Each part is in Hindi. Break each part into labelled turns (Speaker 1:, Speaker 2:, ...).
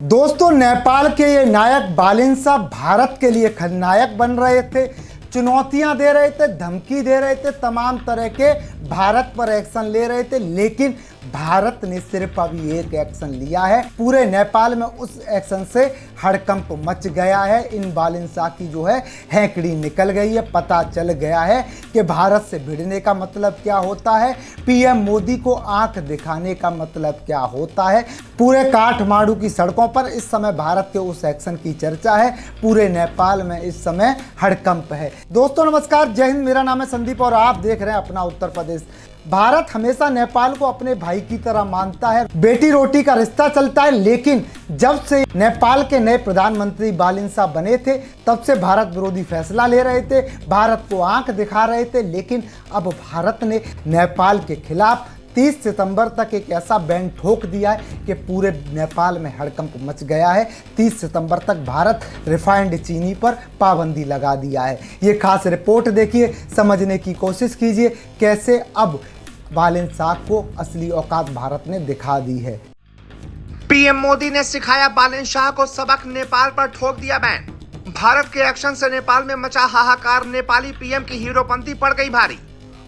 Speaker 1: दोस्तों, नेपाल के ये नायक बालेंसा भारत के लिए खलनायक बन रहे थे, चुनौतियां दे रहे थे, धमकी दे रहे थे, तमाम तरह के भारत पर एक्शन ले रहे थे। लेकिन भारत ने सिर्फ अभी एक एक्शन लिया है। पूरे नेपाल में उस एक्शन से हड़कंप मच गया है। इन बालेंसा की जो है हैकड़ी निकल गई है। पता चल गया है कि भारत से भिड़ने का मतलब क्या होता है, पीएम मोदी को आंख दिखाने का मतलब क्या होता है। पूरे काठमांडू की सड़कों पर इस समय भारत के उस एक्शन की चर्चा है। पूरे नेपाल में इस समय हड़कंप है। दोस्तों नमस्कार, जय हिंद। मेरा नाम है संदीप और आप देख रहे हैं अपना उत्तर प्रदेश। भारत हमेशा नेपाल को अपने भाई की तरह मानता है, बेटी रोटी का रिश्ता चलता है। लेकिन जब से नेपाल के नए प्रधानमंत्री बालेंसा बने थे, तब से भारत विरोधी फैसला ले रहे थे, भारत को आंख दिखा रहे थे। लेकिन अब भारत ने नेपाल के खिलाफ 30 सितंबर तक एक ऐसा बैन ठोक दिया है कि पूरे नेपाल में हड़कंप मच गया है। 30 सितंबर तक भारत रिफाइंड चीनी पर पाबंदी लगा दिया है। ये खास रिपोर्ट देखिए, समझने की कोशिश कीजिए कैसे अब बालेंसा को असली औकात भारत ने दिखा दी है।
Speaker 2: पीएम मोदी ने सिखाया बालेंसा को सबक, नेपाल पर ठोक दिया बैन। भारत के एक्शन से नेपाल में मचा हाहाकार, नेपाली पीएम की हीरोपंती पड़ गई भारी।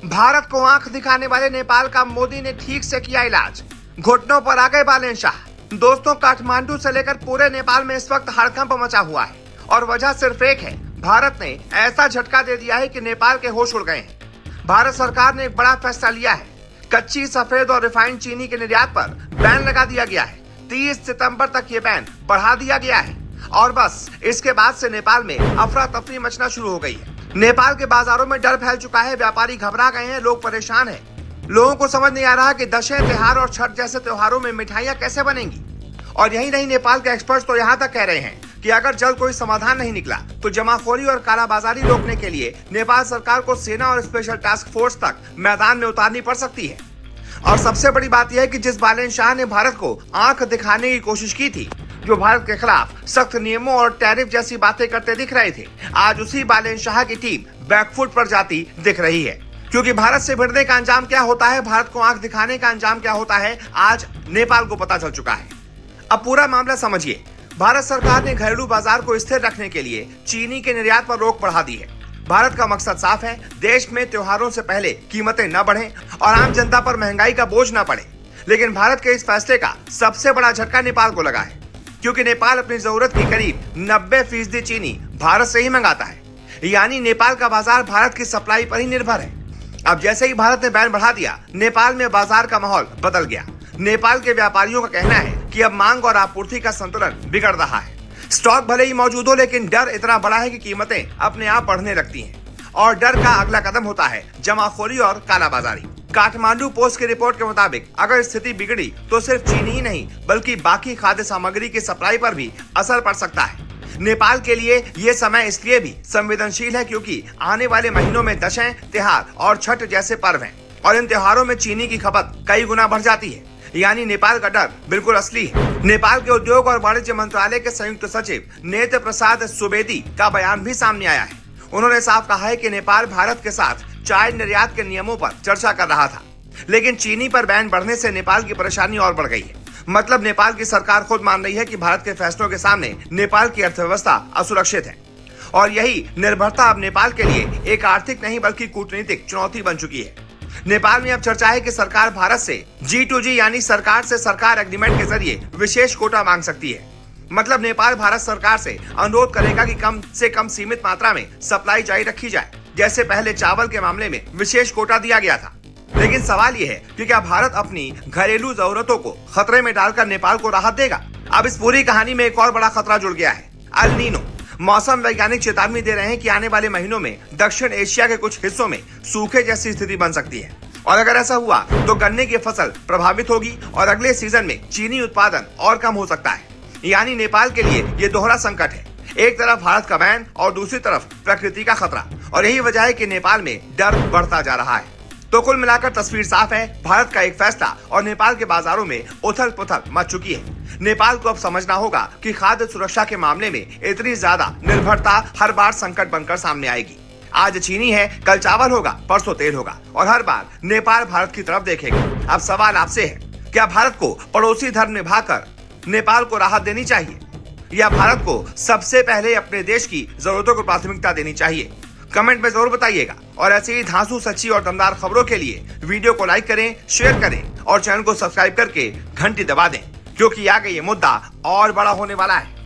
Speaker 2: भारत को आंख दिखाने वाले नेपाल का मोदी ने ठीक से किया इलाज, घुटनों पर आ गए बालेंसा। दोस्तों, काठमांडू से लेकर पूरे नेपाल में इस वक्त हड़कंप मचा हुआ है और वजह सिर्फ एक है, भारत ने ऐसा झटका दे दिया है कि नेपाल के होश उड़ गए हैं। भारत सरकार ने एक बड़ा फैसला लिया है। कच्ची, सफेद और रिफाइंड चीनी के निर्यात पर बैन लगा दिया गया है। 30 सितंबर तक ये बैन बढ़ा दिया गया है और बस इसके बाद से नेपाल में अफरा तफरी मचना शुरू हो गई है। नेपाल के बाजारों में डर फैल चुका है, व्यापारी घबरा गए हैं, लोग परेशान हैं। लोगों को समझ नहीं आ रहा कि दशहरा, त्योहार और छठ जैसे त्योहारों में मिठाइयां कैसे बनेंगी। और यही नहीं, नेपाल के एक्सपर्ट्स तो यहाँ तक कह रहे हैं कि अगर जल्द कोई समाधान नहीं निकला तो जमाखोरी और कालाबाजारी रोकने के लिए नेपाल सरकार को सेना और स्पेशल टास्क फोर्स तक मैदान में उतारनी पड़ सकती है। और सबसे बड़ी बात यह है कि जिस बालेंसा ने भारत को आंख दिखाने की कोशिश की थी, जो भारत के खिलाफ सख्त नियमों और टैरिफ जैसी बातें करते दिख रहे थे, आज उसी बालेंसा की टीम बैकफुट पर जाती दिख रही है। क्योंकि भारत से भिड़ने का अंजाम क्या होता है, भारत को आंख दिखाने का अंजाम क्या होता है, आज नेपाल को पता चल चुका है। अब पूरा मामला समझिए। भारत सरकार ने घरेलू बाजार को स्थिर रखने के लिए चीनी के निर्यात पर रोक बढ़ा दी है। भारत का मकसद साफ है, देश में त्योहारों से पहले कीमतें न बढ़ें और आम जनता पर महंगाई का बोझ न पड़े। लेकिन भारत के इस फैसले का सबसे बड़ा झटका नेपाल को लगा है, क्योंकि नेपाल अपनी जरूरत की करीब 90% चीनी भारत से ही मंगाता है। यानी नेपाल का बाजार भारत की सप्लाई पर ही निर्भर है। अब जैसे ही भारत ने बैन बढ़ा दिया, नेपाल में बाजार का माहौल बदल गया। नेपाल के व्यापारियों का कहना है कि अब मांग और आपूर्ति का संतुलन बिगड़ रहा है। स्टॉक भले ही मौजूद हो, लेकिन डर इतना बड़ा है कि कीमतें अपने आप बढ़ने लगती हैं। और डर का अगला कदम होता है जमाखोरी और कालाबाजारी। काठमांडू पोस्ट की रिपोर्ट के मुताबिक अगर स्थिति बिगड़ी तो सिर्फ चीनी ही नहीं, बल्कि बाकी खाद्य सामग्री की सप्लाई पर भी असर पड़ सकता है। नेपाल के लिए ये समय इसलिए भी संवेदनशील है क्योंकि आने वाले महीनों में दशहरा, त्योहार और छठ जैसे पर्व हैं और इन त्योहारों में चीनी की खपत कई गुना बढ़ जाती है। यानी नेपाल का डर बिल्कुल असली है। नेपाल के उद्योग और वाणिज्य मंत्रालय के संयुक्त सचिव नेत्र प्रसाद सुवेदी का बयान भी सामने आया है। उन्होंने साफ कहा है कि नेपाल भारत के साथ चाय निर्यात के नियमों पर चर्चा कर रहा था, लेकिन चीनी पर बैन बढ़ने से नेपाल की परेशानी और बढ़ गई है। मतलब नेपाल की सरकार खुद मान रही है कि भारत के फैसलों के सामने नेपाल की अर्थव्यवस्था असुरक्षित है और यही निर्भरता अब नेपाल के लिए एक आर्थिक नहीं बल्कि कूटनीतिक चुनौती बन चुकी है। नेपाल में अब चर्चा है कि सरकार भारत से G2G यानी सरकार से सरकार एग्रीमेंट के जरिए विशेष कोटा मांग सकती है। मतलब नेपाल भारत सरकार से अनुरोध करेगा कि कम से कम सीमित मात्रा में सप्लाई जारी रखी जाए, जैसे पहले चावल के मामले में विशेष कोटा दिया गया था। लेकिन सवाल यह है कि क्या भारत अपनी घरेलू जरूरतों को खतरे में डालकर नेपाल को राहत देगा? अब इस पूरी कहानी में एक और बड़ा खतरा जुड़ गया है, अल नीनो। मौसम वैज्ञानिक चेतावनी दे रहे हैं कि आने वाले महीनों में दक्षिण एशिया के कुछ हिस्सों में सूखे जैसी स्थिति बन सकती है और अगर ऐसा हुआ तो गन्ने की फसल प्रभावित होगी और अगले सीजन में चीनी उत्पादन और कम हो सकता है। यानी नेपाल के लिए ये दोहरा संकट है, एक तरफ भारत का बैन और दूसरी तरफ प्रकृति का खतरा। और यही वजह है कि नेपाल में डर बढ़ता जा रहा है। तो कुल मिलाकर तस्वीर साफ है, भारत का एक फैसला और नेपाल के बाजारों में उथल पुथल मच चुकी है। नेपाल को अब समझना होगा कि खाद्य सुरक्षा के मामले में इतनी ज्यादा निर्भरता हर बार संकट बनकर सामने आएगी। आज चीनी है, कल चावल होगा, परसों तेल होगा और हर बार नेपाल भारत की तरफ देखेगा। अब सवाल आपसे है, क्या भारत को पड़ोसी धर्म निभाकर नेपाल को राहत देनी चाहिए या भारत को सबसे पहले अपने देश की जरूरतों को प्राथमिकता देनी चाहिए? कमेंट में जरूर बताइएगा। और ऐसे ही धांसू, सच्ची और दमदार खबरों के लिए वीडियो को लाइक करें, शेयर करें और चैनल को सब्सक्राइब करके घंटी दबा दें, क्योंकि आगे ये मुद्दा और बड़ा होने वाला है।